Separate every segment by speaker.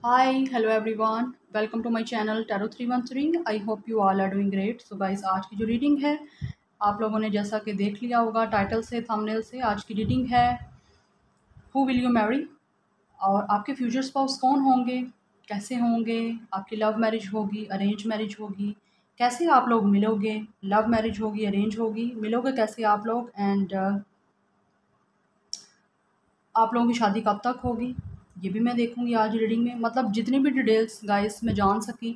Speaker 1: Hi, hello everyone. Welcome to my channel Tarot 313. I hope you all are doing great. So guys, आज की जो reading है आप लोगों ने जैसा कि देख लिया होगा टाइटल से, थंबनेल से, आज की रीडिंग है हु विल यू मैरी। और आपके फ्यूचर स्पाउस कौन होंगे, कैसे होंगे, आपकी लव मैरिज होगी, अरेंज मैरिज होगी, कैसे आप लोग मिलोगे, लव मैरिज होगी, अरेंज होगी, मिलोगे कैसे आप लोग, एंड आप लोगों की शादी कब तक होगी ये भी मैं देखूंगी आज रीडिंग में। मतलब जितनी भी डिटेल्स गाइस मैं जान सकी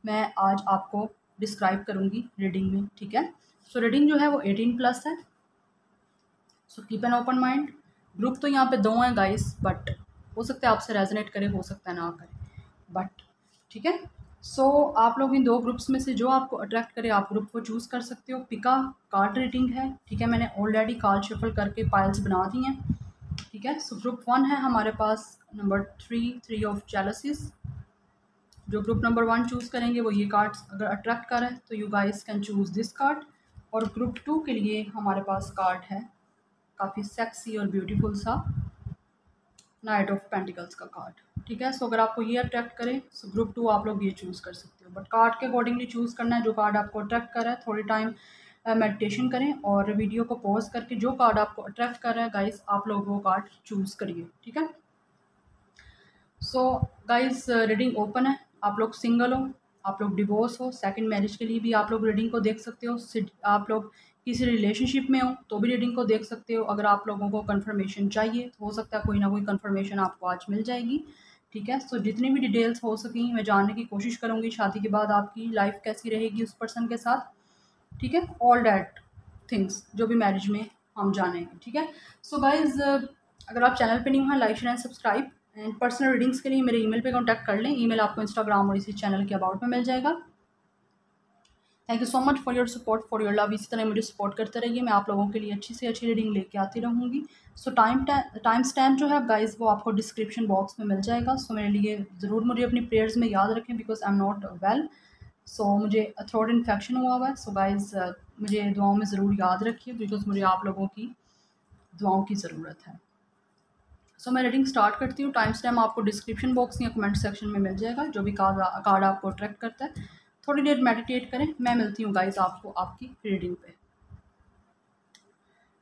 Speaker 1: मैं आज आपको डिस्क्राइब करूंगी रीडिंग में, ठीक है। सो रीडिंग जो है वो 18+ है। So keep an open mind. Group तो यहाँ पे दो हैं गाइस, बट हो सकता है आपसे रेजोनेट करे, हो सकता है ना करे, बट ठीक है। सो आप लोग इन दो ग्रुप्स में से जो आपको अट्रैक्ट करे आप ग्रुप को चूज़ कर सकते हो। पिका कार्ड रीडिंग है, ठीक है। मैंने ऑलरेडी कार्ड शफल करके पाइल्स बना दी हैं, ठीक है। सो ग्रुप 1 है हमारे पास, नंबर 3 ऑफ जेलसीज। जो ग्रुप नंबर 1 चूज़ करेंगे वो ये कार्ड्स अगर अट्रैक्ट कर है तो you guys can choose this card. और ग्रुप 2 के लिए हमारे पास कार्ड है काफ़ी सेक्सी और ब्यूटीफुल सा, नाइट ऑफ पेंटिकल्स का कार्ड, ठीक है। सो अगर आपको ये अट्रैक्ट करे सो ग्रुप 2 आप लोग ये चूज़ कर सकते हो, बट कार्ड के अकॉर्डिंगली चूज़ करना है। जो कार्ड आपको अट्रैक्ट कर रहा है थोड़ी टाइम मेडिटेशन करें और वीडियो को पॉज करके जो कार्ड आपको अट्रैक्ट कर रहा है गाइस आप लोग वो कार्ड चूज़ करिए, ठीक है। सो गाइस रीडिंग ओपन है। आप लोग सिंगल हो, आप लोग डिवोर्स हो, सेकंड मैरिज के लिए भी आप लोग रीडिंग को देख सकते हो। आप लोग किसी रिलेशनशिप में हो तो भी रीडिंग को देख सकते हो। अगर आप लोगों को कंफर्मेशन चाहिए तो हो सकता है कोई ना कोई कंफर्मेशन आपको आज मिल जाएगी, ठीक है। सो जितनी भी डिटेल्स हो सकें मैं जानने की कोशिश करूँगी शादी के बाद आपकी लाइफ कैसी रहेगी उस पर्सन के साथ, ठीक है। ऑल डैट थिंग्स जो भी मैरिज में हम जानेंगे, ठीक है। सो गाइज अगर आप चैनल पे न्यू हैं like share and subscribe, and personal readings के लिए मेरे ईमेल पे कांटेक्ट कर लें। ईमेल आपको इंस्टाग्राम और इसी चैनल के अबाउट में मिल जाएगा। Thank you so much for your support, for your love. इसी तरह मुझे सपोर्ट करते रहिए, मैं आप लोगों के लिए अच्छी से अच्छी रीडिंग लेके आती रहूँगी। सो टाइम स्टैम्प जो है गाइज वो आपको डिस्क्रिप्शन बॉक्स में मिल जाएगा। सो मेरे लिए ज़रूर मुझे अपनी प्रेयर्स में याद रखें because I am not well. So मुझे थ्रोट इन्फेक्शन हुआ है। सो गाइज मुझे दुआओं में ज़रूर याद रखिए बिकॉज मुझे आप लोगों की दुआओं की ज़रूरत है। सो मैं रीडिंग स्टार्ट करती हूँ। टाइम स्टैम्प आपको डिस्क्रिप्शन बॉक्स या कमेंट सेक्शन में मिल जाएगा। जो भी कार्ड आपको अट्रैक्ट करता है थोड़ी देर मेडिटेट करें। मैं मिलती हूँ गाइज आपको आपकी रीडिंग पे।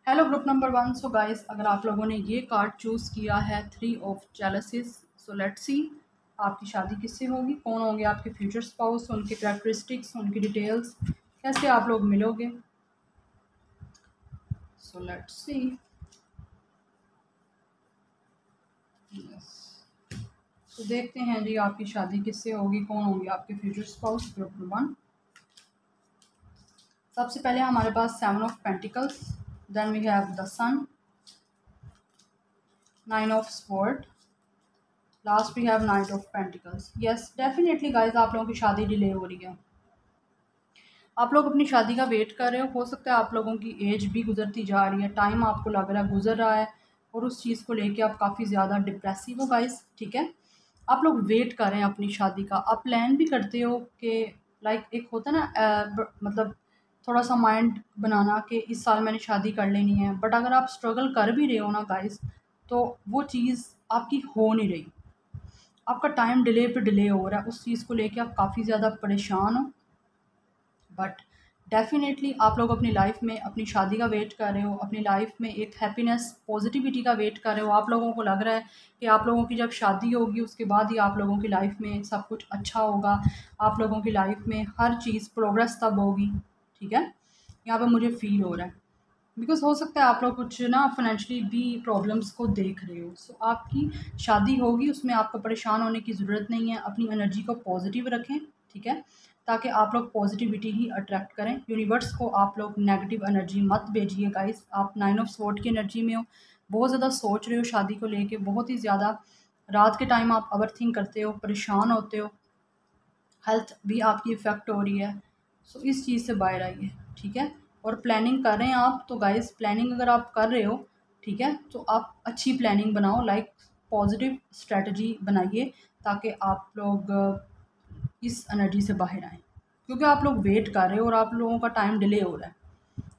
Speaker 1: Hello group number 1। So guys अगर आप लोगों ने ये कार्ड चूज़ किया है 3 of jealousies, so let's see आपकी शादी किससे होगी, कौन होंगे आपके फ्यूचर स्पाउस, उनकी कैरेक्टरिस्टिक्स, उनकी डिटेल्स, कैसे आप लोग मिलोगे। So let's see. यस, तो देखते हैं जी आपकी शादी किससे होगी, कौन होंगे आपके फ्यूचर स्पाउस। ग्रुप नंबर 1 सबसे पहले हमारे पास 7 of pentacles, then we have the sun, 9 of sword, last we have 9 of pentacles. Yes definitely guys आप लोगों की शादी डिले हो रही है। आप लोग अपनी शादी का वेट कर रहे हो सकता है आप लोगों की एज भी गुजरती जा रही है, टाइम आपको लग रहा है गुजर रहा है और उस चीज़ को लेके आप काफ़ी ज़्यादा डिप्रेसिव हो गाइस, ठीक है। आप लोग वेट कर रहे हैं अपनी शादी का, आप प्लान भी करते हो कि लाइक एक होता है ना मतलब थोड़ा सा माइंड बनाना कि इस साल मैंने शादी कर लेनी है, बट अगर आप स्ट्रगल कर भी रहे हो ना गाइस तो वो चीज़ आपकी हो नहीं रही, आपका टाइम डिले पे डिले हो रहा है, उस चीज़ को लेके आप काफ़ी ज़्यादा परेशान हो। बट डेफिनेटली आप लोग अपनी लाइफ में अपनी शादी का वेट कर रहे हो, अपनी लाइफ में एक हैप्पीनेस पॉजिटिविटी का वेट कर रहे हो। आप लोगों को लग रहा है कि आप लोगों की जब शादी होगी उसके बाद ही आप लोगों की लाइफ में सब कुछ अच्छा होगा, आप लोगों की लाइफ में हर चीज़ प्रोग्रेस तब होगी, ठीक है। यहाँ पे मुझे फील हो रहा है बिकॉज हो सकता है आप लोग कुछ ना फाइनेंशियली भी प्रॉब्लम्स को देख रहे हो। सो आपकी शादी होगी उसमें आपको परेशान होने की ज़रूरत नहीं है। अपनी एनर्जी को पॉजिटिव रखें, ठीक है, ताकि आप लोग पॉजिटिविटी ही अट्रैक्ट करें। यूनिवर्स को आप लोग नेगेटिव एनर्जी मत भेजिए गाइस। आप 9 ऑफ स्वॉर्ड की एनर्जी में हो, बहुत ज़्यादा सोच रहे हो शादी को लेके, बहुत ही ज़्यादा रात के टाइम आप ओवर थिंक करते हो, परेशान होते हो, हेल्थ भी आपकी इफ़ेक्ट हो रही है। सो इस चीज़ से बाहर आइए, ठीक है। और प्लानिंग कर रहे हैं आप तो गाइस प्लानिंग अगर आप कर रहे हो, ठीक है, तो आप अच्छी प्लानिंग बनाओ, लाइक पॉजिटिव स्ट्रेटजी बनाइए ताकि आप लोग इस एनर्जी से बाहर आएँ, क्योंकि आप लोग वेट कर रहे हो और आप लोगों का टाइम डिले हो रहा है।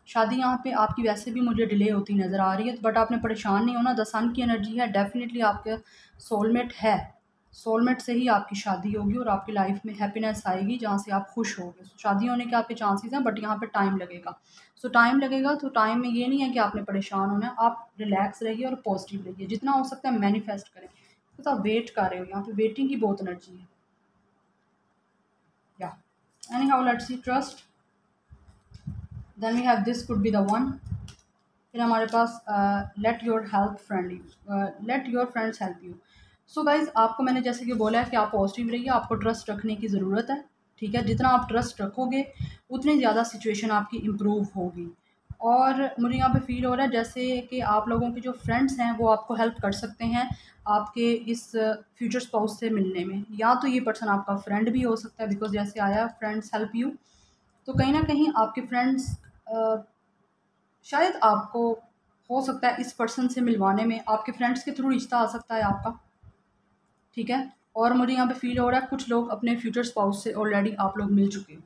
Speaker 1: शादी यहाँ पे आपकी वैसे भी मुझे डिले होती नज़र आ रही है, बट आपने परेशान नहीं होना। द सन की एनर्जी है, डेफिनेटली आपके सोलमेट है, सोलमेट से ही आपकी शादी होगी और आपकी लाइफ में हैप्पीनेस आएगी जहाँ से आप खुश होगे। शादी होने के आपके चांसेस हैं, बट यहाँ पे टाइम लगेगा। सो टाइम लगेगा, तो टाइम में ये नहीं है कि आपने परेशान होना है, आप रिलैक्स रहिए और पॉजिटिव रहिए, जितना हो सकता है मैनिफेस्ट करें। तो आप वेट कर रहे हो, यहाँ पे वेटिंग की बहुत एनर्जी है। या anyhow let's see trust, then we have this could be the one. फिर हमारे पास let your help friendly, let your friends help you. So guys, आपको मैंने जैसे कि बोला है कि आप पॉजिटिव रहिए, आपको ट्रस्ट रखने की ज़रूरत है। ठीक है, जितना आप ट्रस्ट रखोगे उतनी ज़्यादा सिचुएशन आपकी इम्प्रूव होगी। और मुझे यहाँ पे फील हो रहा है जैसे कि आप लोगों के जो फ्रेंड्स हैं वो आपको हेल्प कर सकते हैं आपके इस फ्यूचर स्पाउस से मिलने में। या तो ये पर्सन आपका फ्रेंड भी हो सकता है, बिकॉज जैसे आया फ्रेंड्स हेल्प यू, तो कहीं ना कहीं आपके फ्रेंड्स शायद आपको हो सकता है इस पर्सन से मिलवाने में आपके फ्रेंड्स के थ्रू रिश्ता आ सकता है आपका। ठीक है, और मुझे यहाँ पे फील हो रहा है कुछ लोग अपने फ्यूचर स्पाउस से ऑलरेडी आप लोग मिल चुके हो।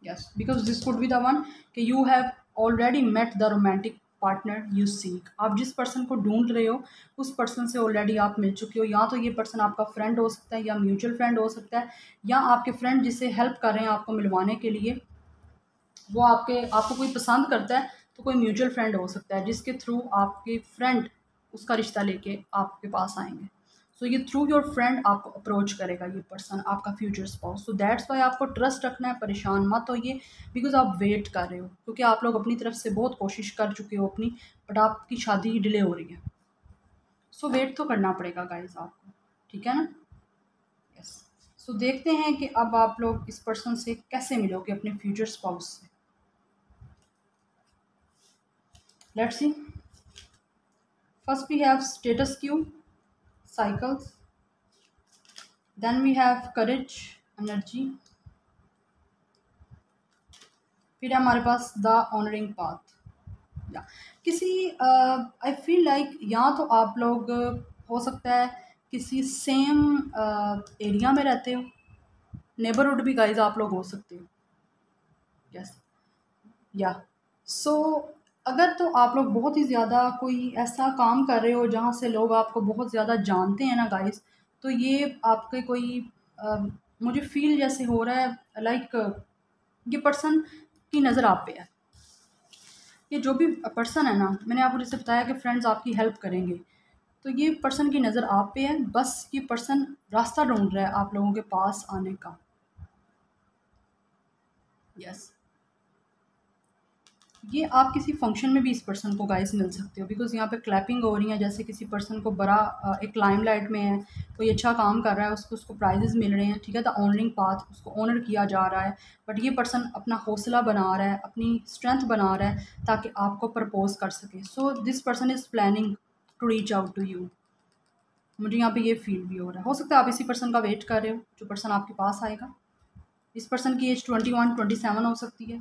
Speaker 1: Yes, because this could be the one कि you have already met the romantic partner you seek. आप जिस पर्सन को ढूंढ रहे हो उस पर्सन से ऑलरेडी आप मिल चुके हो। या तो ये पर्सन आपका फ्रेंड हो सकता है, या म्यूचुअल फ्रेंड हो सकता है, या आपके फ्रेंड जिससे हेल्प कर रहे हैं आपको मिलवाने के लिए, वो आपको कोई पसंद करता है, तो कोई म्यूचुअल फ्रेंड हो सकता है जिसके थ्रू आपके फ्रेंड उसका रिश्ता लेके आपके पास आएंगे। सो ये थ्रू योर फ्रेंड आपको अप्रोच करेगा ये पर्सन, आपका future spouse. So that's why आपको ट्रस्ट रखना है, परेशान मत होइए, बिकॉज आप वेट कर रहे हो, क्योंकि आप लोग अपनी तरफ से बहुत कोशिश कर चुके हो अपनी, बट आपकी शादी डिले हो रही है। सो वेट तो करना पड़ेगा गाइज आपको, ठीक है ना। यस, सो देखते हैं कि अब आप लोग इस पर्सन से कैसे मिलोगे, अपने फ्यूचर स्पाउस से। Let's see. First we have status quo, cycles. Then we have courage, energy. फिर हमारे पास द ऑनरिंग पाथ। या किसी आई फील लाइक या तो आप लोग हो सकता है किसी सेम एरिया में रहते हो, नेबरहुड भी गाइज आप लोग हो सकते हो। यस, या सो अगर तो आप लोग बहुत ही ज़्यादा कोई ऐसा काम कर रहे हो जहाँ से लोग आपको बहुत ज़्यादा जानते हैं ना गाइस, तो ये आपके कोई मुझे फील जैसे हो रहा है लाइक ये पर्सन की नज़र आप पे है। ये जो भी पर्सन है ना, मैंने आपको जैसे बताया कि फ्रेंड्स आपकी हेल्प करेंगे, तो ये पर्सन की नज़र आप पे है। बस ये पर्सन रास्ता ढूंढ रहा है आप लोगों के पास आने का। यस, ये आप किसी फंक्शन में भी इस पर्सन को गाइस मिल सकते हो, बिकॉज यहाँ पे क्लैपिंग हो रही है, जैसे किसी पर्सन को बड़ा एक लाइमलाइट में है, कोई अच्छा काम कर रहा है, उसको प्राइजेस मिल रहे हैं। ठीक है, द ऑनरिंग पाथ, उसको ऑनर किया जा रहा है, बट ये पर्सन अपना हौसला बना रहा है, अपनी स्ट्रेंथ बना रहा है ताकि आपको प्रपोज कर सके। So this person is planning to reach out to you. मुझे यहाँ पे ये फील भी हो रहा है। हो सकता है आप इसी पर्सन का वेट कर रहे हो, जो पर्सन आपके पास आएगा। इस पर्सन की एज 21, 27 हो सकती है।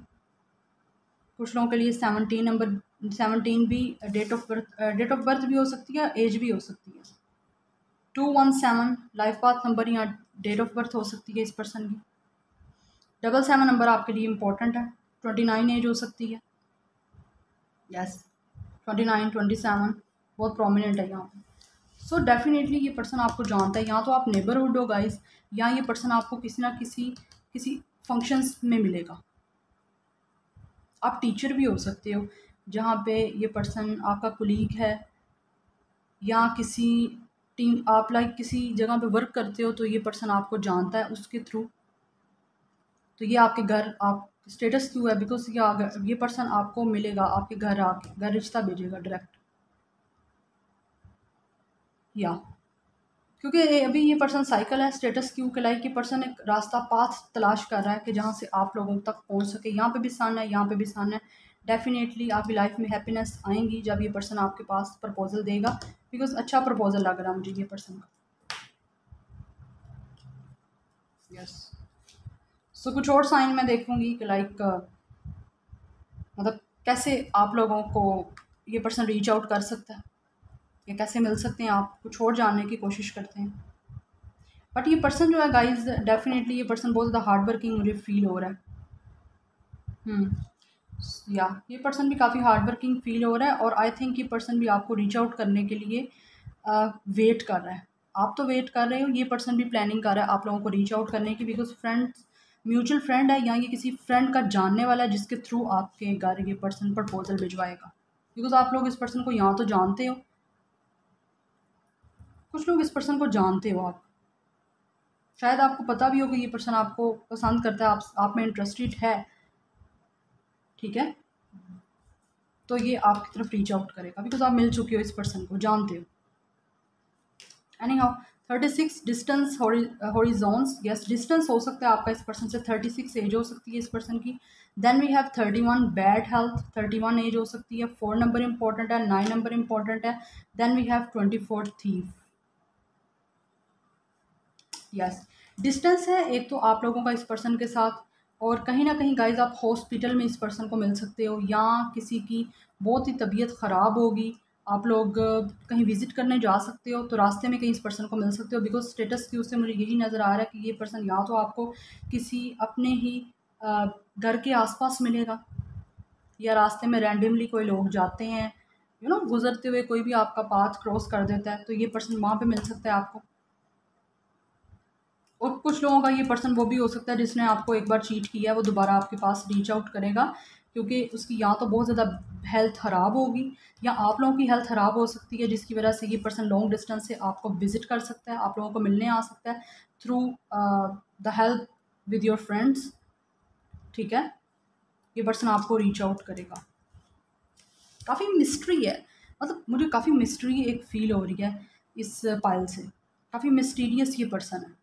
Speaker 1: कुछ लोगों के लिए 17 भी डेट ऑफ बर्थ भी हो सकती है, एज भी हो सकती है। 217 लाइफ पाथ नंबर या डेट ऑफ बर्थ हो सकती है इस पर्सन की। 77 नंबर आपके लिए इम्पोर्टेंट है। 29 एज हो सकती है। यस, 29, 27 बहुत प्रोमिनेंट है यहाँ पे। सो डेफिनेटली ये पर्सन आपको जानता है, या तो आप नेबरहुड हो गाइस, या ये पर्सन आपको किसी ना किसी फंक्शंस में मिलेगा। आप टीचर भी हो सकते हो, जहाँ पे ये पर्सन आपका कुलीग है, या किसी टीम आप लाइक किसी जगह पे वर्क करते हो, तो ये पर्सन आपको जानता है उसके थ्रू। तो ये आपके घर आप स्टेटस क्यों है, बिकॉज ये पर्सन आपको मिलेगा आपके घर, आके घर रिश्ता भेजेगा डायरेक्ट। या क्योंकि अभी ये पर्सन साइकिल है, स्टेटस क्यों के लाइक ये पर्सन एक रास्ता पाथ तलाश कर रहा है कि जहाँ से आप लोगों तक पहुँच सके। यहाँ पे भी सन है, यहाँ पे भी सन है। डेफिनेटली आपकी लाइफ में हैप्पीनेस आएंगी जब ये पर्सन आपके पास प्रपोजल देगा, बिकॉज अच्छा प्रपोजल लग रहा है मुझे ये पर्सन का। यस, सो कुछ और साइन मैं देखूंगी कि लाइक मतलब कैसे आप लोगों को ये पर्सन रीच आउट कर सकता है, या कैसे मिल सकते हैं आप, कुछ और जानने की कोशिश करते हैं। बट ये पर्सन जो है गाइज, डेफिनेटली ये पर्सन बहुत ज़्यादा हार्ड वर्किंग मुझे फील हो रहा है। या ये पर्सन भी काफ़ी हार्ड वर्किंग फील हो रहा है, और आई थिंक ये पर्सन भी आपको रीच आउट करने के लिए वेट कर रहा है। आप तो वेट कर रहे हो, ये पर्सन भी प्लानिंग कर रहा है आप लोगों को रीच आउट करने की, बिकॉज फ्रेंड्स म्यूचुअल फ्रेंड है या ये किसी फ्रेंड का जानने वाला है जिसके थ्रू आपके घर ये पर्सन प्रपोजल भिजवाएगा। बिकॉज आप लोग इस पर्सन को यहाँ तो जानते हो, कुछ लोग इस पर्सन को जानते हो आप, शायद आपको पता भी हो कि ये पर्सन आपको पसंद करता है, आप में इंटरेस्टेड है, ठीक है। तो ये आपकी तरफ रीच आउट करेगा बिकॉज आप मिल चुके हो इस पर्सन को, जानते हो। Any how 36 distance horizons, yes distance हो सकता है आपका इस पर्सन से, 36 एज हो सकती है इस पर्सन की। Then we have 31 bad health, 31 age हो सकती है। 4 नंबर इंपॉर्टेंट है, 9 नंबर इंपॉर्टेंट है। Then we have 24 thief, yes distance है एक तो आप लोगों का इस पर्सन के साथ, और कहीं ना कहीं गाइज आप हॉस्पिटल में इस पर्सन को मिल सकते हो, या किसी की बहुत ही तबीयत ख़राब होगी, आप लोग कहीं विज़िट करने जा सकते हो तो रास्ते में कहीं इस पर्सन को मिल सकते हो। बिकॉज स्टेटस की उससे मुझे यही नज़र आ रहा है कि ये पर्सन या तो आपको किसी अपने ही घर के आसपास मिलेगा, या रास्ते में रैंडमली कोई लोग जाते हैं, गुजरते हुए कोई भी आपका पाथ क्रॉस कर देता है तो ये पर्सन वहाँ पे मिल सकता है आपको। और कुछ लोगों का ये पर्सन वो भी हो सकता है जिसने आपको एक बार चीट किया है, वो दोबारा आपके पास रीच आउट करेगा, क्योंकि उसकी या तो बहुत ज़्यादा हेल्थ ख़राब होगी, या आप लोगों की हेल्थ ख़राब हो सकती है जिसकी वजह से ये पर्सन लॉन्ग डिस्टेंस से आपको विज़िट कर सकता है, आप लोगों को मिलने आ सकता है through the help with your friends, ठीक है। ये पर्सन आपको रीच आउट करेगा। काफ़ी मिस्ट्री है, मतलब मुझे काफ़ी मिस्ट्री एक फ़ील हो रही है इस पाइल से, काफ़ी मिस्टीरियस ये पर्सन है।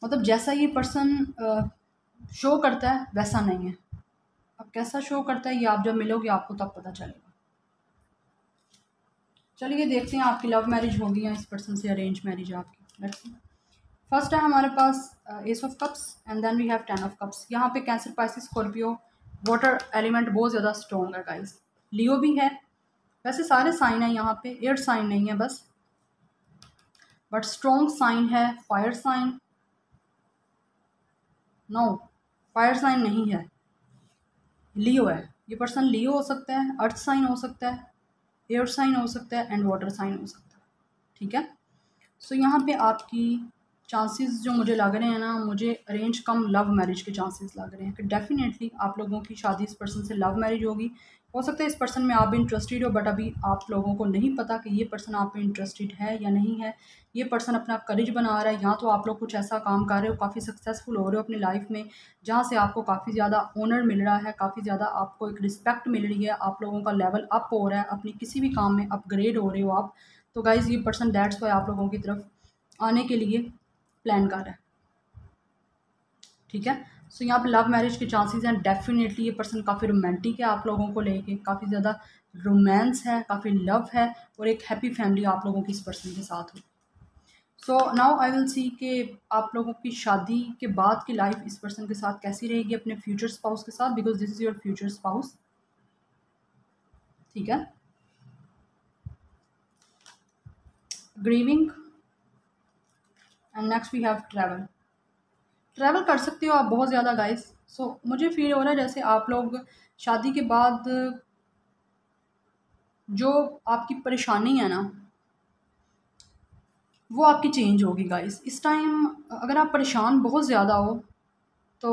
Speaker 1: मतलब जैसा ये पर्सन शो करता है वैसा नहीं है। अब कैसा शो करता है ये आप जब मिलोगे आपको तब पता चलेगा। चलिए देखते हैं आपकी लव मैरिज होगी या इस पर्सन से अरेंज मैरिज है आपकी। Let's see. फर्स्ट है हमारे पास ace of cups and then we have 10 of cups. यहाँ पे Cancer, Pisces, Scorpio, water element बहुत ज़्यादा स्ट्रॉन्ग है गाइस। लियो भी है, वैसे सारे साइन है यहाँ पे, एयर साइन नहीं है बस, बट स्ट्रॉन्ग साइन है। Fire sign, no fire sign नहीं है, लियो है। ये पर्सन लियो हो सकता है, अर्थ साइन हो सकता है, एयर साइन हो सकता है एंड वाटर साइन हो सकता है, ठीक है। सो यहाँ पे आपकी चांसेस जो मुझे लग रहे हैं ना, मुझे अरेंज कम लव मैरिज के चांसेस लग रहे हैं कि डेफिनेटली आप लोगों की शादी इस पर्सन से लव मैरिज होगी। हो सकता है इस पर्सन में आप भी इंटरेस्टेड हो, बट अभी आप लोगों को नहीं पता कि ये पर्सन आप में इंटरेस्टेड है या नहीं है। ये पर्सन अपना करेज बना रहा है, या तो आप लोग कुछ ऐसा काम कर रहे हो, काफ़ी सक्सेसफुल हो रहे हो अपनी लाइफ में, जहाँ से आपको काफ़ी ज़्यादा ऑनर मिल रहा है, काफ़ी ज़्यादा आपको एक रिस्पेक्ट मिल रही है, आप लोगों का लेवल अप हो रहा है, अपनी किसी भी काम में अपग्रेड हो रहे हो आप। तो गाइज़ ये पर्सन दैट्स वाई आप लोगों की तरफ आने के लिए प्लान कर रहा है, ठीक है। सो यहाँ पे लव मैरिज के चांसेस हैं डेफिनेटली। ये पर्सन काफ़ी रोमांटिक है आप लोगों को लेके, काफ़ी ज़्यादा रोमांस है, काफ़ी लव है, और एक हैप्पी फैमिली आप लोगों की इस पर्सन के साथ हो। सो नाउ आई विल सी कि आप लोगों की शादी के बाद की लाइफ इस पर्सन के साथ कैसी रहेगी अपने फ्यूचर स्पाउस के साथ, because this is your future spouse, ठीक है। Grieving and next we have travel. Travel कर सकते हो आप बहुत ज़्यादा गाइस। सो मुझे फील हो रहा है जैसे आप लोग शादी के बाद जो आपकी परेशानी है ना वो आपकी चेंज होगी गाइस। इस टाइम अगर आप परेशान बहुत ज़्यादा हो तो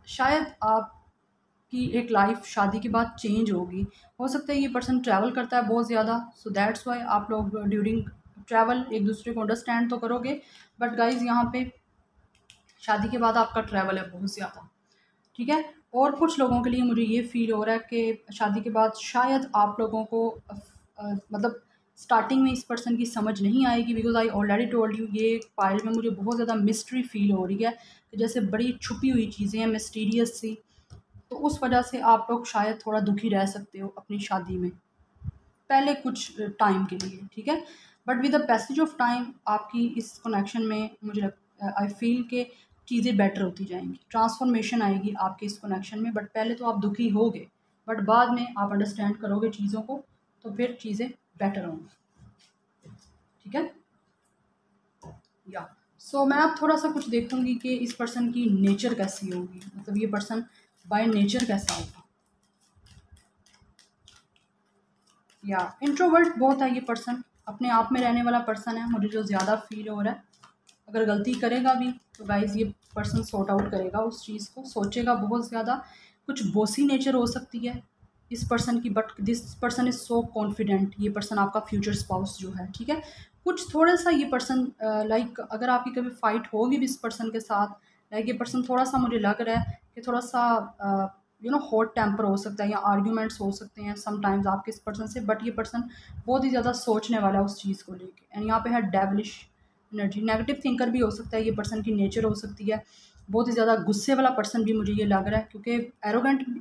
Speaker 1: शायद आपकी एक लाइफ शादी के बाद चेंज होगी। हो सकता है ये पर्सन ट्रैवल करता है बहुत ज़्यादा, सो दैट्स वाई आप लोग ड्यूरिंग ट्रैवल एक दूसरे को अंडरस्टैंड तो करोगे, बट गाइस यहाँ पे शादी के बाद आपका ट्रैवल है बहुत ज़्यादा, ठीक है। और कुछ लोगों के लिए मुझे ये फ़ील हो रहा है कि शादी के बाद शायद आप लोगों को मतलब स्टार्टिंग में इस पर्सन की समझ नहीं आएगी, because I already told you ये फाइल में मुझे बहुत ज़्यादा मिस्ट्री फील हो रही है कि जैसे बड़ी छुपी हुई चीज़ें हैं, मिस्टीरियस सी। तो उस वजह से आप लोग शायद थोड़ा दुखी रह सकते हो अपनी शादी में पहले कुछ टाइम के लिए, ठीक है। But with the passage of time आपकी इस कनेक्शन में मुझे आई फील के चीज़ें बेटर होती जाएंगी, ट्रांसफॉर्मेशन आएगी आपके इस कनेक्शन में। बट पहले तो आप दुखी होगे, बट बाद में आप अंडरस्टैंड करोगे चीज़ों को, तो फिर चीज़ें बेटर होंगी, ठीक है। या सो मैं अब थोड़ा सा कुछ देखूंगी कि इस पर्सन की नेचर कैसी होगी, मतलब ये पर्सन बाय नेचर कैसा होगा। या इंट्रोवर्ट बहुत है ये पर्सन, अपने आप में रहने वाला पर्सन है, मुझे जो ज़्यादा फील हो रहा है। अगर गलती करेगा भी तो गाइज़ ये पर्सन सॉर्ट आउट करेगा उस चीज़ को, सोचेगा बहुत ज़्यादा, कुछ बॉसी नेचर हो सकती है इस पर्सन की, but this person is so confident. ये पर्सन आपका फ्यूचर स्पाउस जो है, ठीक है। कुछ थोड़ा सा ये पर्सन लाइक अगर आपकी कभी फाइट होगी भी इस पर्सन के साथ, लाइक ये पर्सन थोड़ा सा मुझे लग रहा है कि थोड़ा सा हॉट टेम्पर हो सकता है या आर्ग्यूमेंट्स हो सकते हैं समटाइम्स आपके इस पर्सन से, बट ये पर्सन बहुत ही ज़्यादा सोचने वाला है उस चीज़ को लेके। एंड यहाँ पे है डेविलिश एनर्जी, नेगेटिव थिंकर भी हो सकता है, ये पर्सन की नेचर हो सकती है। बहुत ही ज़्यादा गुस्से वाला पर्सन भी मुझे ये लग रहा है, क्योंकि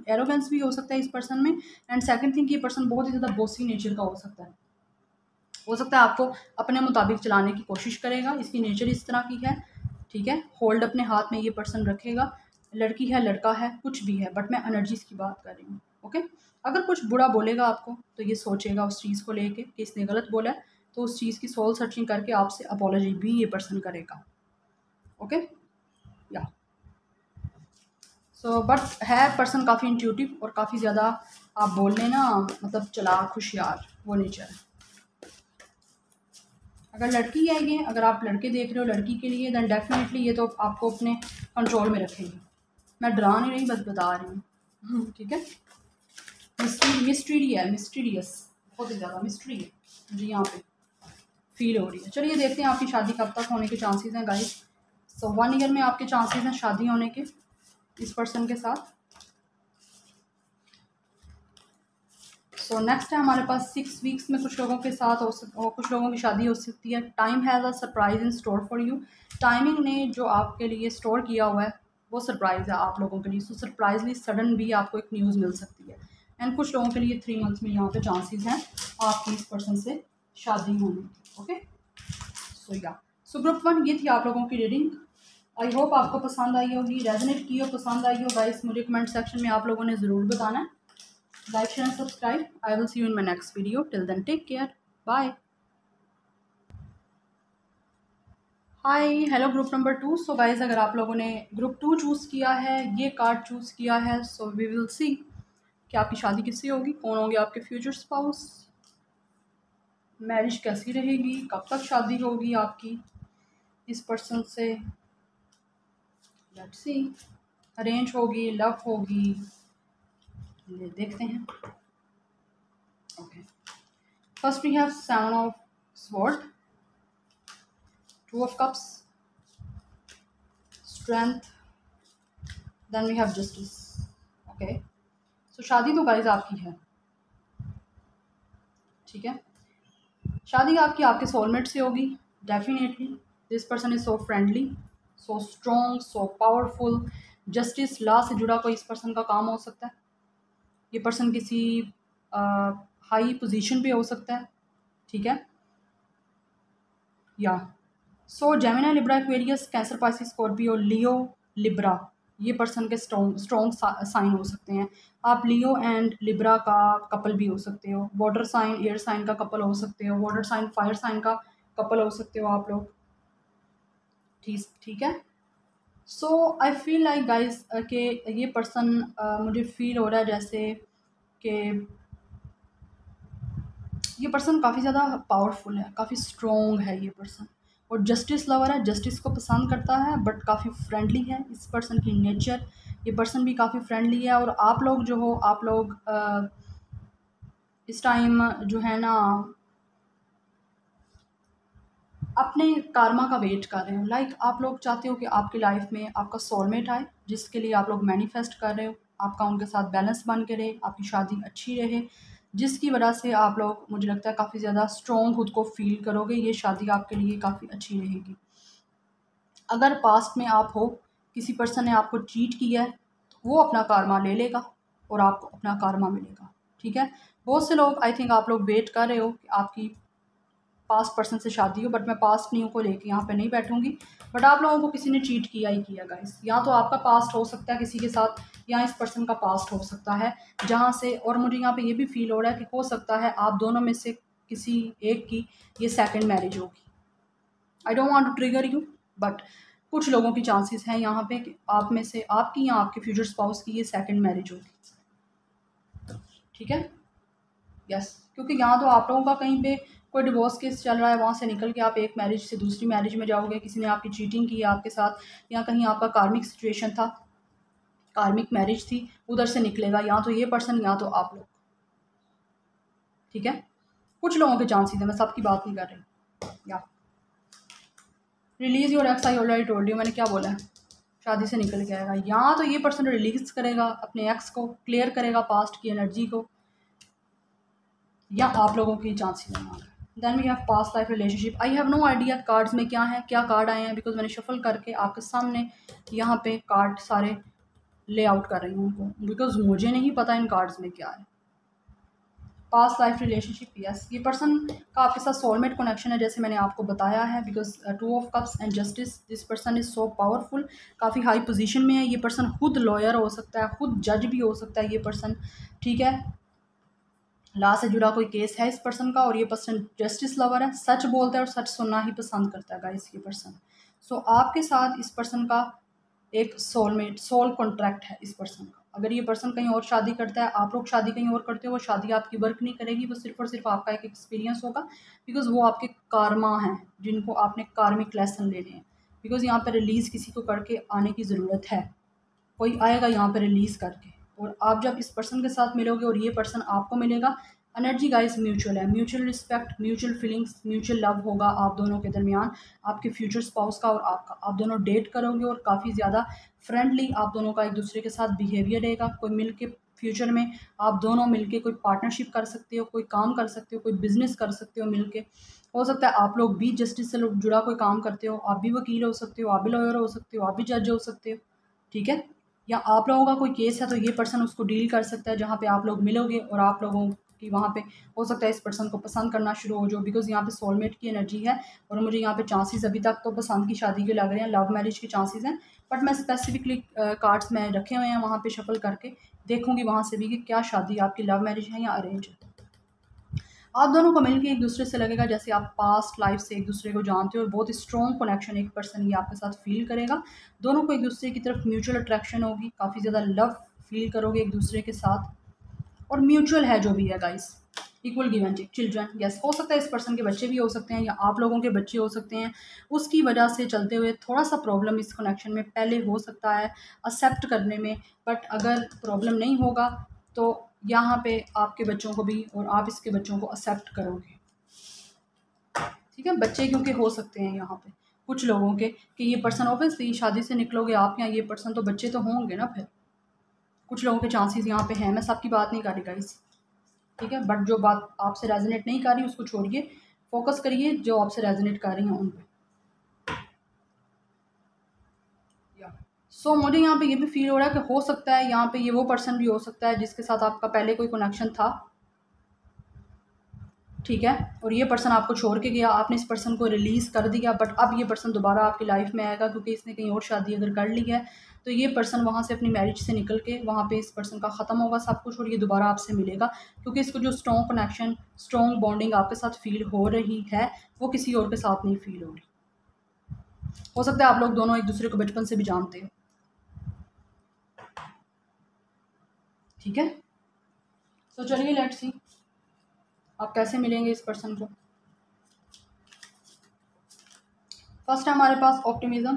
Speaker 1: एरोगेंस भी हो सकता है इस पर्सन में। एंड सेकंड थिंग, ये पर्सन बहुत ही ज़्यादा बॉसी नेचर का हो सकता है आपको अपने मुताबिक चलाने की कोशिश करेगा, इसकी नेचर इस तरह की है, ठीक है। होल्ड अपने हाथ में ये पर्सन रखेगा, लड़की है लड़का है कुछ भी है, बट मैं एनर्जीज़ की बात कर रही हूँ, ओके। अगर कुछ बुरा बोलेगा आपको तो ये सोचेगा उस चीज़ को लेके कि इसने गलत बोला है, तो उस चीज़ की सोल सर्चिंग करके आपसे अपॉलॉजी भी ये पर्सन करेगा, ओके। या सो बट है पर्सन काफ़ी इंट्यूटिव और काफ़ी ज़्यादा, आप बोल लेना मतलब चालाक होशियार, वो नेचर है। अगर लड़की है ये, अगर आप लड़के देख रहे हो लड़की के लिए, देन डेफिनेटली ये तो आपको अपने कंट्रोल में रखेगी। मैं डरा नहीं रही, बस बता रही हूँ, ठीक है। मिस्ट्री है, मिस्टीरियस, बहुत ही ज़्यादा मिस्ट्री है मुझे यहाँ पे फील हो रही है। चलिए देखते हैं आपकी शादी कब तक होने के चांसेस हैं गाइस। सो 1 ईयर में आपके चांसेस हैं शादी होने के इस पर्सन के साथ। सो नेक्स्ट है हमारे पास 6 वीक्स में कुछ लोगों के साथ कुछ लोगों की शादी हो सकती है। Time has a surprise in store for you. Timing ने जो आपके लिए स्टोर किया हुआ है वो सरप्राइज़ है आप लोगों के लिए। सो सरप्राइजली सडन भी आपको एक न्यूज़ मिल सकती है। एंड कुछ लोगों के लिए 3 मंथ्स में यहाँ पे चांसेस हैं आपकी इस पर्सन से शादी होने की, ओके। सो ग्रुप 1 ये थी आप लोगों की रीडिंग। आई होप आपको पसंद आई होगी, रेजोनेट की हो, पसंद आई हो गाइस, मुझे कमेंट सेक्शन में आप लोगों ने ज़रूर बताना है। Like, share and subscribe. I will see you in my next video. Till then, take care. Bye. Hi hello group number 2। So guys अगर आप लोगों ने ग्रुप 2 चूज़ किया है, ये कार्ड चूज़ किया है, सो वी विल सी कि आपकी शादी किससे होगी, कौन होंगे आपके फ्यूचर स्पाउस, मैरिज कैसी रहेगी, कब तक शादी होगी आपकी इस पर्सन से, लेट्स सी, अरेंज होगी, लव होगी, ये देखते हैं, okay. First we have 7 of sword, 2 of cups, strength, then we have justice, okay. So शादी तो गाइज आपकी है, ठीक है। शादी आपकी आपके सोलमेट से होगी definitely. This person is so friendly, so strong, so powerful. Justice, law से जुड़ा कोई इस पर्सन का काम हो सकता है। ये पर्सन किसी हाई पोजीशन पे हो सकता है, ठीक है। या so Gemini, Libra, Aquarius, Cancer, Pisces, Scorpio, Leo, Libra, ये पर्सन के स्ट्रॉन्ग साइन हो सकते हैं। आप लियो एंड लिब्रा का कपल भी हो सकते हो, वाटर साइन एयर साइन का कपल हो सकते हो, वाटर साइन फायर साइन का कपल हो सकते हो आप लोग, ठीक ठीक है। So I feel like guys कि ये पर्सन मुझे फील हो रहा है जैसे कि ये पर्सन काफ़ी ज़्यादा पावरफुल है, काफ़ी स्ट्रॉन्ग है ये पर्सन, और जस्टिस लवर है, जस्टिस को पसंद करता है, बट काफ़ी फ्रेंडली है इस पर्सन की नेचर। ये पर्सन भी काफ़ी फ्रेंडली है, और आप लोग जो हो, आप लोग इस टाइम जो है ना अपने कारमा का वेट कर रहे हो। लाइक आप लोग चाहते हो कि आपकी लाइफ में आपका सोलमेट आए, जिसके लिए आप लोग मैनिफेस्ट कर रहे हो, आपका उनके साथ बैलेंस बन के रहे, आपकी शादी अच्छी रहे, जिसकी वजह से आप लोग, मुझे लगता है, काफ़ी ज़्यादा स्ट्रॉन्ग खुद को फील करोगे। ये शादी आपके लिए काफ़ी अच्छी रहेगी। अगर पास्ट में आप हो, किसी पर्सन ने आपको चीट किया है, तो वो अपना कारमा ले लेगा और आपको अपना कारमा मिलेगा, ठीक है। बहुत से लोग, आई थिंक आप लोग वेट कर रहे हो कि आपकी पास्ट पर्सन से शादी हो, बट मैं पास्ट न्यू को लेके यहाँ पे नहीं बैठूंगी। बट आप लोगों को किसी ने चीट किया ही किया गाइस, या तो आपका पास्ट हो सकता है किसी के साथ, या इस पर्सन का पास्ट हो सकता है जहाँ से, और मुझे यहाँ पे ये भी फील हो रहा है कि हो सकता है आप दोनों में से किसी एक की ये सेकंड मैरिज होगी। I don't want to trigger you, but कुछ लोगों की चांसेस हैं यहाँ पे कि आप में से, आपकी या आपके फ्यूचर स्पाउस की ये सेकंड मैरिज होगी, ठीक है। यस, क्योंकि यहाँ तो आप लोगों का कहीं पे कोई डिवोर्स केस चल रहा है, वहाँ से निकल के आप एक मैरिज से दूसरी मैरिज में जाओगे, किसी ने आपकी चीटिंग की आपके साथ, या कहीं आपका कार्मिक सिचुएशन था, कार्मिक मैरिज थी, उधर से निकलेगा या तो ये पर्सन या तो आप लोग। ठीक है, कुछ लोगों के चांसेस हैं, मैं सबकी बात नहीं कर रही। या release your x, I already told you, मैंने क्या बोला है, शादी से निकल के आएगा, या तो ये पर्सन रिलीज करेगा अपने एक्स को, क्लियर करेगा पास्ट की एनर्जी को, या आप लोगों की चांसेस हैं। Then we have past life relationship. I have no idea cards में क्या है, क्या कार्ड आए हैं, बिकॉज मैंने शफल करके आपके सामने यहाँ पे कार्ड सारे ले आउट कर रही हूँ उनको, बिकॉज मुझे नहीं पता इन कार्ड्स में क्या है। पास्ट लाइफ रिलेशनशिप, यस, ये पर्सन का आपके साथ सोलमेट कनेक्शन है, जैसे मैंने आपको बताया है, because 2 of cups and justice, this person is so powerful, काफ़ी हाई पोजीशन में है ये पर्सन, खुद लॉयर हो सकता है, खुद जज भी हो सकता है ये पर्सन। ठीक है, लॉ से जुड़ा कोई केस है इस पर्सन का, और ये पर्सन जस्टिस लवर है, सच बोलता है और सच सुनना ही पसंद करता है गाइस ये पर्सन। सो आपके साथ इस पर्सन का एक सोलमेट, सोल कॉन्ट्रैक्ट है इस पर्सन का। अगर ये पर्सन कहीं और शादी करता है, आप लोग शादी कहीं और करते हो, वो शादी आपकी वर्क नहीं करेगी, वो सिर्फ और सिर्फ आपका एक एक्सपीरियंस होगा, बिकॉज वो आपके कार्मा हैं जिनको आपने कार्मिक लेसन लेने हैं। बिकॉज यहाँ पर रिलीज़ किसी को करके आने की ज़रूरत है, कोई आएगा यहाँ पे रिलीज़ करके, और आप जब इस पर्सन के साथ मिलोगे और ये पर्सन आपको मिलेगा, एनर्जी गाइस म्यूचुअल है, mutual respect, mutual feelings, mutual love होगा आप दोनों के दरमियान, आपके फ्यूचर स्पाउस का और आपका। आप दोनों डेट करोगे और काफ़ी ज़्यादा फ्रेंडली आप दोनों का एक दूसरे के साथ बिहेवियर रहेगा। कोई मिल के फ्यूचर में आप दोनों मिलके कोई पार्टनरशिप कर सकते हो, कोई काम कर सकते हो, कोई बिजनेस कर सकते हो मिलके। हो सकता है आप लोग भी जस्टिस से जुड़ा कोई काम करते हो, आप भी वकील हो सकते हो, आप भी लॉयर हो सकते हो, आप भी जज हो सकते हो। ठीक है, या आप लोगों का कोई केस है तो ये पर्सन उसको डील कर सकता है, जहाँ पे आप लोग मिलोगे और आप लोगों की वहाँ पे हो सकता है इस पर्सन को पसंद करना शुरू हो जाओ, बिकॉज यहाँ पे सोलमेट की एनर्जी है, और मुझे यहाँ पे चांसेस अभी तक तो पसंद की शादी के लग रहे हैं, लव मैरिज के चांसेस हैं, बट मैं स्पेसिफिकली कार्ड्स में रखे हुए हैं वहाँ पे शफल करके देखूँगी वहाँ से भी कि क्या शादी आपकी लव मैरिज है या अरेंज है। आप दोनों को मिलकर एक दूसरे से लगेगा जैसे आप पास्ट लाइफ से एक दूसरे को जानते हो, और बहुत स्ट्रॉन्ग कनेक्शन एक पर्सन ये आपके साथ फील करेगा। दोनों को एक दूसरे की तरफ म्यूचुअल अट्रैक्शन होगी, काफ़ी ज़्यादा लव फील करोगे एक दूसरे के साथ, और म्यूचुअल है जो भी है guys, equal give and take. Children, yes, हो सकता है इस पर्सन के बच्चे भी हो सकते हैं या आप लोगों के बच्चे हो सकते हैं, उसकी वजह से चलते हुए थोड़ा सा प्रॉब्लम इस कनेक्शन में पहले हो सकता है एक्सेप्ट करने में, बट अगर प्रॉब्लम नहीं होगा तो यहाँ पे आपके बच्चों को भी और आप इसके बच्चों को एक्सेप्ट करोगे। ठीक है, बच्चे क्योंकि हो सकते हैं यहाँ पे कुछ लोगों के कि ये पर्सन, ऑब्वियसली शादी से निकलोगे आप यहाँ, ये पर्सन तो बच्चे तो होंगे ना, फिर कुछ लोगों के चांसेस यहाँ पे हैं, मैं सबकी बात नहीं कर रही गाइस। ठीक है, बट जो बात आपसे रेजोनेट नहीं कर रही उसको छोड़िए, फोकस करिए जो आपसे रेजोनेट कर रही हैं उन पे। सो मुझे यहाँ पे ये भी फील हो रहा है कि हो सकता है यहाँ पे ये वो पर्सन भी हो सकता है जिसके साथ आपका पहले कोई कनेक्शन था। ठीक है, और ये पर्सन आपको छोड़ के गया, आपने इस पर्सन को रिलीज़ कर दिया, बट अब ये पर्सन दोबारा आपकी लाइफ में आएगा क्योंकि इसने कहीं और शादी अगर कर ली है तो ये पर्सन वहाँ से अपनी मैरिज से निकल के वहाँ पे इस पर्सन का ख़त्म होगा सब कुछ, और ये दोबारा आपसे मिलेगा क्योंकि इसको जो स्ट्रॉन्ग कनेक्शन, स्ट्रॉन्ग बॉन्डिंग आपके साथ फील हो रही है वो किसी और के साथ नहीं फील हो रही। हो सकता है आप लोग दोनों एक दूसरे को बचपन से भी जानते हो। ठीक है, तो चलिए लेट्स सी आप कैसे मिलेंगे इस पर्सन को। फर्स्ट है हमारे पास ऑप्टिमिज्म,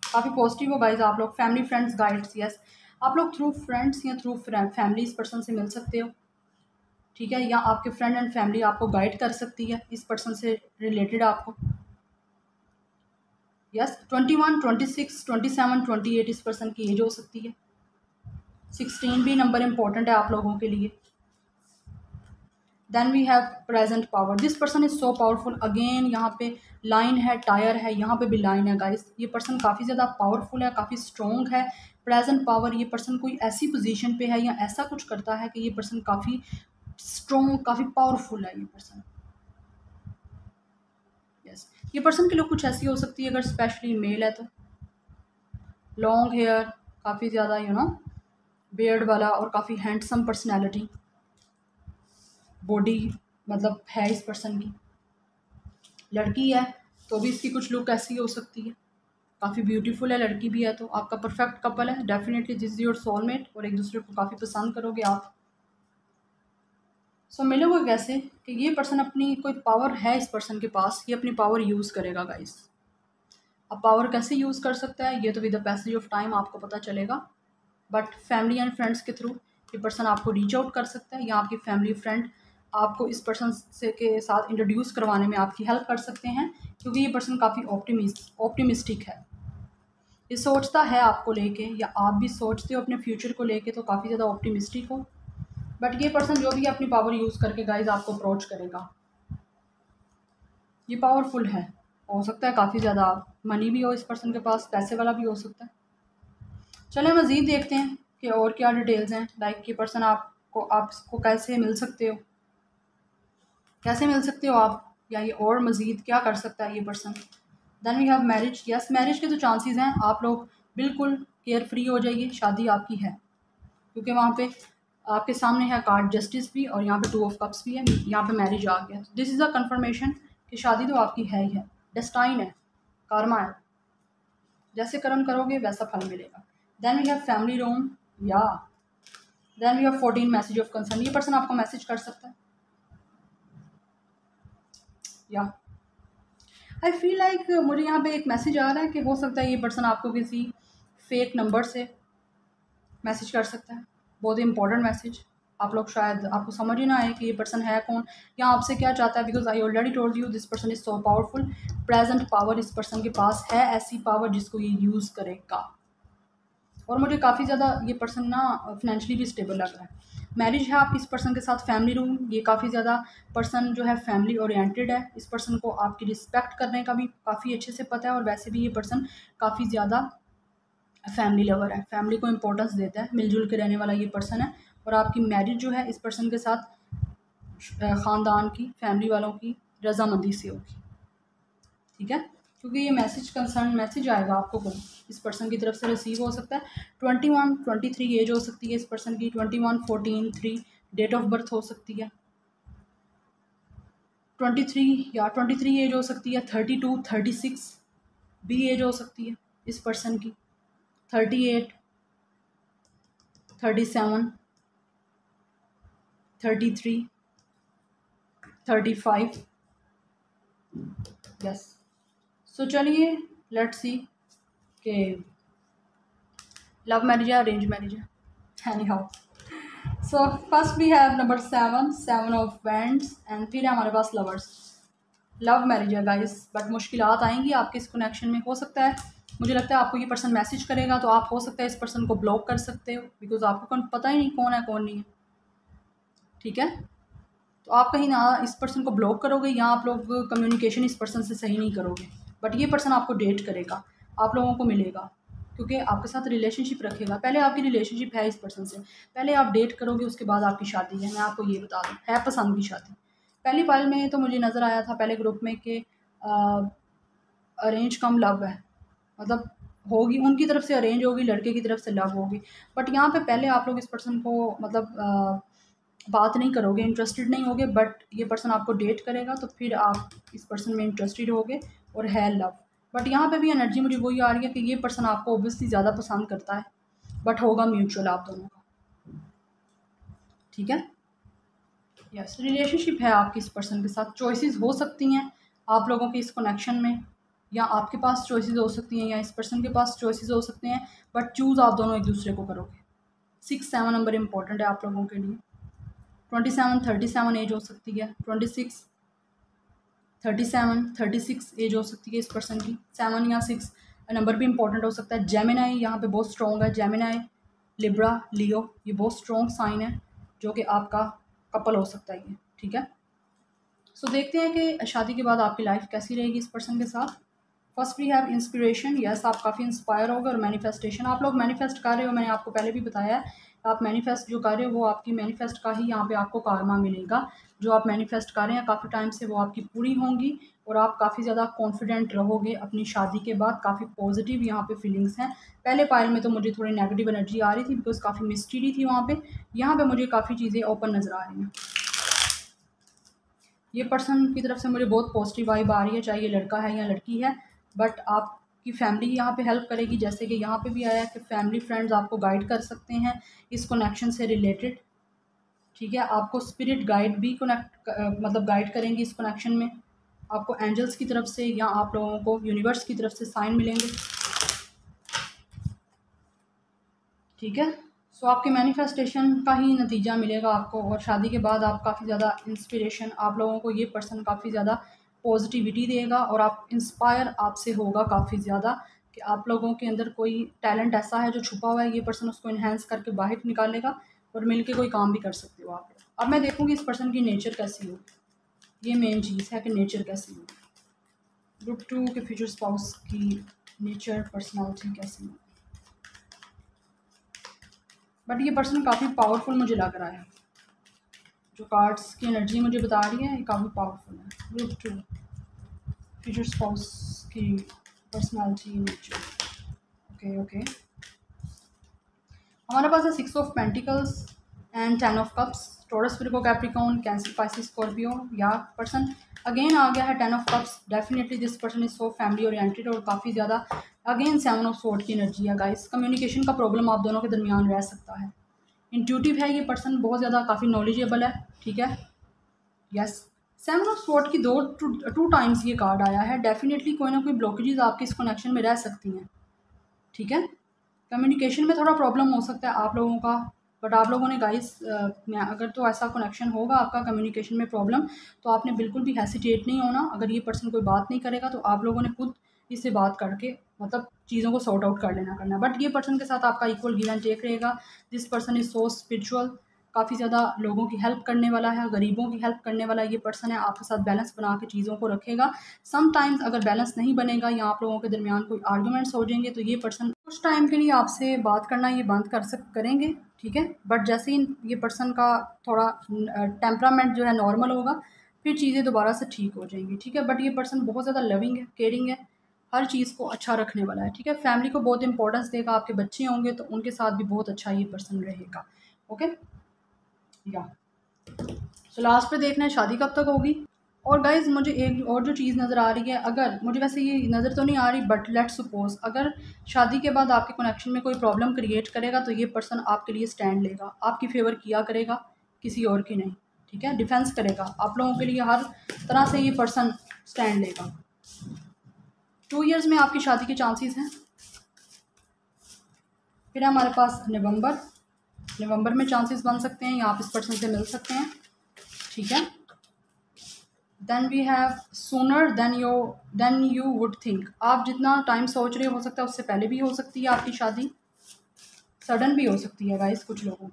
Speaker 1: काफ़ी पॉजिटिव हो गाइज आप लोग। फैमिली फ्रेंड्स गाइड्स, यस, आप लोग थ्रू फ्रेंड्स या थ्रू फैमिली इस पर्सन से मिल सकते हो। ठीक है, या आपके फ्रेंड एंड फैमिली आपको गाइड कर सकती है इस पर्सन से रिलेटेड आपको। यस, 21, 26, 27, 28 इस पर्सन की एज हो सकती है। 16 भी नंबर इंपॉर्टेंट है आप लोगों के लिए। Then we have present power, this person is so powerful. Again यहाँ पे लाइन है, टायर है, यहाँ पे भी लाइन है गाइस। ये पर्सन काफ़ी ज़्यादा पावरफुल है, काफ़ी स्ट्रॉन्ग है। प्रेजेंट पावर, ये पर्सन कोई ऐसी पोजीशन पे है या ऐसा कुछ करता है कि ये पर्सन काफ़ी स्ट्रॉन्ग, काफ़ी पावरफुल है ये पर्सन। यस, ये पर्सन की लुक कुछ ऐसी हो सकती है अगर स्पेशली मेल है तो लॉन्ग हेयर, काफ़ी ज़्यादा बियर्ड वाला, और काफ़ी हैंडसम पर्सनैलिटी, बॉडी मतलब है इस पर्सन की। लड़की है तो भी इसकी कुछ लुक ऐसी हो सकती है, काफ़ी ब्यूटीफुल है, लड़की भी है तो आपका परफेक्ट कपल है definitely, this is your soulmate, और एक दूसरे को काफ़ी पसंद करोगे आप। सो मिलोगे कैसे कि ये पर्सन अपनी कोई पावर है इस पर्सन के पास, ये अपनी पावर यूज़ करेगा गाइस। अब पावर कैसे यूज़ कर सकता है ये तो with the passage of time आपको पता चलेगा, बट फैमिली एंड फ्रेंड्स के थ्रू ये पर्सन आपको रीच आउट कर सकता है, या आपकी फैमिली फ्रेंड आपको इस पर्सन से के साथ इंट्रोड्यूस करवाने में आपकी हेल्प कर सकते हैं, क्योंकि ये पर्सन काफ़ी ऑप्टिमिस्टिक है। ये सोचता है आपको लेके, या आप भी सोचते हो अपने फ्यूचर को लेके तो काफ़ी ज़्यादा ऑप्टिमिस्टिक हो। बट ये पर्सन जो भी अपनी पावर यूज़ करके गाइज आपको अप्रोच करेगा, ये पावरफुल है। हो सकता है काफ़ी ज़्यादा मनी भी हो इस पर्सन के पास, पैसे वाला भी हो सकता है। चलें मज़ीद देखते हैं कि और क्या डिटेल्स हैं। लाइक ये पर्सन आपको कैसे मिल सकते हो, कैसे मिल सकते हो आप, या ये और मज़ीद क्या कर सकता है ये person. Then we have marriage. Yes, marriage के तो चांसेस हैं, आप लोग बिल्कुल केयर फ्री हो जाइए, शादी आपकी है, क्योंकि वहाँ पे आपके सामने है कार्ड जस्टिस भी, और यहाँ पे 2 ऑफ कप्स भी है, यहाँ पे मैरिज आ गया। दिस इज़ अ कन्फर्मेशन कि शादी तो आपकी है ही है, डेस्टाइन है, कारमा है, जैसे कर्म करोगे वैसा फल मिलेगा। Then we have family room, या then we have 14 message of concern. ये पर्सन आपको मैसेज कर सकता है, या आई फील लाइक मुझे यहाँ पे एक मैसेज आ रहा है कि हो सकता है ये पर्सन आपको किसी फेक नंबर से मैसेज कर सकता है। बहुत ही इंपॉर्टेंट मैसेज, आप लोग शायद आपको समझ ही ना आए कि ये पर्सन है कौन या आपसे क्या चाहता है, because I already told you this person is so powerful. Present power इस पर्सन के पास है, ऐसी पावर जिसको ये यूज़ करेगा। और मुझे काफ़ी ज़्यादा ये पर्सन ना फाइनेंशियली भी स्टेबल लग रहा है। मैरिज है आपकी इस पर्सन के साथ, फैमिली रूम, ये काफ़ी ज़्यादा पर्सन जो है फैमिली ओरिएंटेड है। इस पर्सन को आपकी रिस्पेक्ट करने का भी काफ़ी अच्छे से पता है, और वैसे भी ये पर्सन काफ़ी ज़्यादा फैमिली लवर है, फैमिली को इम्पोर्टेंस देता है, मिलजुल के रहने वाला ये पर्सन है। और आपकी मैरिज जो है इस पर्सन के साथ ख़ानदान की, फैमिली वालों की रजामंदी से होगी, ठीक है, क्योंकि ये मैसेज कंसर्न मैसेज आएगा आपको कोई इस पर्सन की तरफ से रिसीव हो सकता है। 21 23 एज हो सकती है इस पर्सन की, 21 14 3 डेट ऑफ बर्थ हो सकती है, 23 या 23 एज हो सकती है, 32 36 भी एज हो सकती है इस पर्सन की, 38 37 33 35। यस, सो चलिए लेट्स सी कि लव मैरिज है अरेंज मैरिज है। Anyhow, so first we have number 7 of wands, and फिर है हमारे पास लवर्स। लव मैरिज है गाइस, बट मुश्किलात आएंगी आपके इस कनेक्शन में। हो सकता है, मुझे लगता है आपको ये पर्सन मैसेज करेगा तो आप हो सकता है इस पर्सन को ब्लॉक कर सकते हो, बिकॉज आपको पता ही नहीं कौन है कौन नहीं है, ठीक है। तो आप कहीं ना इस पर्सन को ब्लॉक करोगे, या आप लोग कम्युनिकेशन इस पर्सन से सही नहीं करोगे, बट ये पर्सन आपको डेट करेगा, आप लोगों को मिलेगा, क्योंकि आपके साथ रिलेशनशिप रखेगा। पहले आपकी रिलेशनशिप है इस पर्सन से, पहले आप डेट करोगे, उसके बाद आपकी शादी है। मैं आपको ये बता दूँ, है पसंद की शादी। पहली पाइल में तो मुझे नज़र आया था पहले ग्रुप में कि अरेंज कम लव है, मतलब होगी उनकी तरफ से अरेंज होगी, लड़के की तरफ से लव होगी। बट यहाँ पे पहले आप लोग इस पर्सन को मतलब बात नहीं करोगे, इंटरेस्टेड नहीं होगे, बट ये पर्सन आपको डेट करेगा तो फिर आप इस पर्सन में इंटरेस्टेड होगे और है लव। बट यहाँ पे भी एनर्जी मुझे वही आ रही है कि ये पर्सन आपको ओब्वियसली ज़्यादा पसंद करता है, बट होगा म्यूचुअल आप दोनों का, ठीक है। यस, रिलेशनशिप है आपकी इस पर्सन के साथ। चॉइसेस हो सकती हैं आप लोगों के इस कनेक्शन में, या आपके पास चॉइसेस हो सकती हैं, या इस पर्सन के पास चॉइसेस हो सकते हैं, बट चूज़ आप दोनों एक दूसरे को करोगे। 6 7 नंबर इंपॉर्टेंट है आप लोगों के लिए। 27 37 एज हो सकती है, 26 37 36 एज हो सकती है इस पर्सन की। 7 या 6 नंबर भी इंपॉर्टेंट हो सकता है। जेमिनाई यहाँ पे बहुत स्ट्रॉन्ग है, जेमिनाई लिब्रा लियो, ये बहुत स्ट्रॉन्ग साइन है जो कि आपका कपल हो सकता है ये, ठीक है। सो देखते हैं कि शादी के बाद आपकी लाइफ कैसी रहेगी इस पर्सन के साथ। First we have inspiration. Yes, आप काफ़ी इंस्पायर होगे। और मैनिफेस्टेशन, आप लोग मैनिफेस्ट कर रहे हो, मैंने आपको पहले भी बताया है, आप मैनिफेस्ट जो कर रहे हो वो आपकी मैनिफेस्ट का ही यहाँ पे आपको कारमा मिलेगा। जो आप मैनिफेस्ट कर रहे हैं काफ़ी टाइम से वो आपकी पूरी होंगी, और आप काफ़ी ज़्यादा कॉन्फिडेंट रहोगे अपनी शादी के बाद। काफ़ी पॉजिटिव यहाँ पे फीलिंग्स हैं। पहले पाइल में तो मुझे थोड़ी नेगेटिव एनर्जी आ रही थी, बिकॉज काफ़ी मिस्टीरी थी वहाँ पे। यहाँ पे मुझे काफ़ी चीज़ें ओपन नज़र आ रही हैं। ये पर्सन की तरफ से मुझे बहुत पॉजिटिव वाइब आ रही है, चाहे ये लड़का है या लड़की है, बट आपकी फैमिली यहाँ पे हेल्प करेगी। जैसे कि यहाँ पे भी आया है कि फैमिली फ्रेंड्स आपको गाइड कर सकते हैं इस कनेक्शन से रिलेटेड, ठीक है। आपको स्पिरिट गाइड भी मतलब गाइड करेंगी इस कनेक्शन में। आपको एंजल्स की तरफ से या आप लोगों को यूनिवर्स की तरफ से साइन मिलेंगे, ठीक है। सो आपके मैनिफेस्टेशन का ही नतीजा मिलेगा आपको, और शादी के बाद आप काफ़ी ज़्यादा इंस्पिरेशन, आप लोगों को ये पर्सन काफ़ी ज़्यादा पॉजिटिविटी देगा और आप इंस्पायर आपसे होगा काफ़ी ज़्यादा कि आप लोगों के अंदर कोई टैलेंट ऐसा है जो छुपा हुआ है, ये पर्सन उसको इन्हेंस करके बाहर निकालेगा और मिलके कोई काम भी कर सकते हो आप लोग। अब मैं देखूँगी इस पर्सन की नेचर कैसी होगी, ये मेन चीज़ है कि नेचर कैसी होगी। ग्रुप 2 के फ्यूचर स्पाउस की नेचर, पर्सनालिटी कैसी होगी। बट ये पर्सन काफ़ी पावरफुल मुझे लग रहा है, जो कार्ड्स की एनर्जी मुझे बता रही है ये काफ़ी पावरफुल है। ग्रुप 2 फ्यूचर स्पाउस की पर्सनालिटी नेचर, ओके ओके। हमारे पास है 6 of pentacles and 10 of cups. Taurus, Virgo, Capricorn, cancer, Pisces, Scorpio. या पर्सन अगेन आ गया है 10 of cups. Definitely this person is so family oriented और काफ़ी ज़्यादा अगेन 7 ऑफ स्वॉर्ड की एनर्जी है गाइस। कम्युनिकेशन का प्रॉब्लम आप दोनों के दरमियान रह सकता है। इंट्यूटिव है ये पर्सन, बहुत ज़्यादा काफ़ी नॉलेजेबल है, ठीक है। यस, 7 ऑफ स्वॉर्ड की टू टाइम्स ये कार्ड आया है। डेफिनेटली कोई ना कोई ब्लॉकेजेस आपके इस कनेक्शन में रह सकती हैं, ठीक है। कम्युनिकेशन में थोड़ा प्रॉब्लम हो सकता है आप लोगों का, बट आप लोगों ने गाइस अगर तो ऐसा कनेक्शन होगा आपका कम्युनिकेशन में प्रॉब्लम, तो आपने बिल्कुल भी हेसिटेट नहीं होना। अगर ये पर्सन कोई बात नहीं करेगा तो आप लोगों ने खुद इससे बात करके मतलब चीज़ों को सॉर्ट आउट कर लेना करना। बट ये पर्सन के साथ आपका इक्वल गिव एंड टेक रहेगा। This person is so spiritual, काफ़ी ज़्यादा लोगों की हेल्प करने वाला है, गरीबों की हेल्प करने वाला ये पर्सन है। आपके साथ बैलेंस बना के चीज़ों को रखेगा। समटाइम्स अगर बैलेंस नहीं बनेगा या आप लोगों के दरमियान कोई आर्गूमेंट्स हो जाएंगे तो ये पर्सन कुछ टाइम के लिए आपसे बात करना ये बंद करेंगे, ठीक है। बट जैसे ही ये पर्सन का थोड़ा टेम्परामेंट जो है नॉर्मल होगा, फिर चीज़ें दोबारा से ठीक हो जाएंगी, ठीक है। बट ये पर्सन बहुत ज़्यादा लविंग है, केयरिंग है, हर चीज़ को अच्छा रखने वाला है, ठीक है। फैमिली को बहुत इंपॉर्टेंस देगा। आपके बच्चे होंगे तो उनके साथ भी बहुत अच्छा ये पर्सन रहेगा, ओके। या तो लास्ट पे देखना है शादी कब तक होगी। और गाइज मुझे एक और जो चीज़ नज़र आ रही है, अगर मुझे वैसे ये नज़र तो नहीं आ रही, बट लेट्स सपोज अगर शादी के बाद आपके कनेक्शन में कोई प्रॉब्लम क्रिएट करेगा तो ये पर्सन आपके लिए स्टैंड लेगा, आपकी फेवर किया करेगा, किसी और की नहीं, ठीक है। डिफेंस करेगा आप लोगों के लिए, हर तरह से ये पर्सन स्टैंड लेगा। 2 ईयर्स में आपकी शादी के चांसेस हैं। फिर हमारे पास नवंबर में चांसेस बन सकते हैं, या आप इस पर्सन से मिल सकते हैं, ठीक है। Then we have sooner than you would think. आप जितना टाइम सोच रहे हो सकता है उससे पहले भी हो सकती है आपकी शादी, सडन भी हो सकती है गाइस कुछ लोगों की।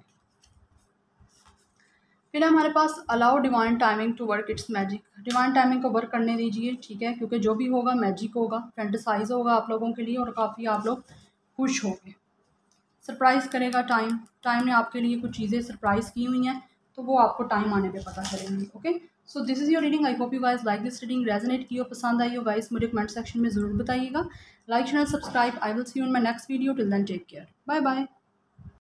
Speaker 1: फिर हमारे पास allow divine timing to work its magic. Divine timing को वर्क करने दीजिए, ठीक है, क्योंकि जो भी होगा मैजिक होगा, फैंटेसाइज होगा आप लोगों के लिए और काफ़ी आप लोग खुश होंगे। सरप्राइज़ करेगा टाइम ने आपके लिए कुछ चीज़ें सरप्राइज़ की हुई हैं, तो वो आपको टाइम आने पे पता चलेंगी, okay. So this is your reading. I hope you guys like this reading, resonate की हो, पसंद आई हो गाइस, मुझे कमेंट सेक्शन में ज़रूर बताइएगा। Like channel subscribe. I will see you in my next video. Till then take care, bye bye.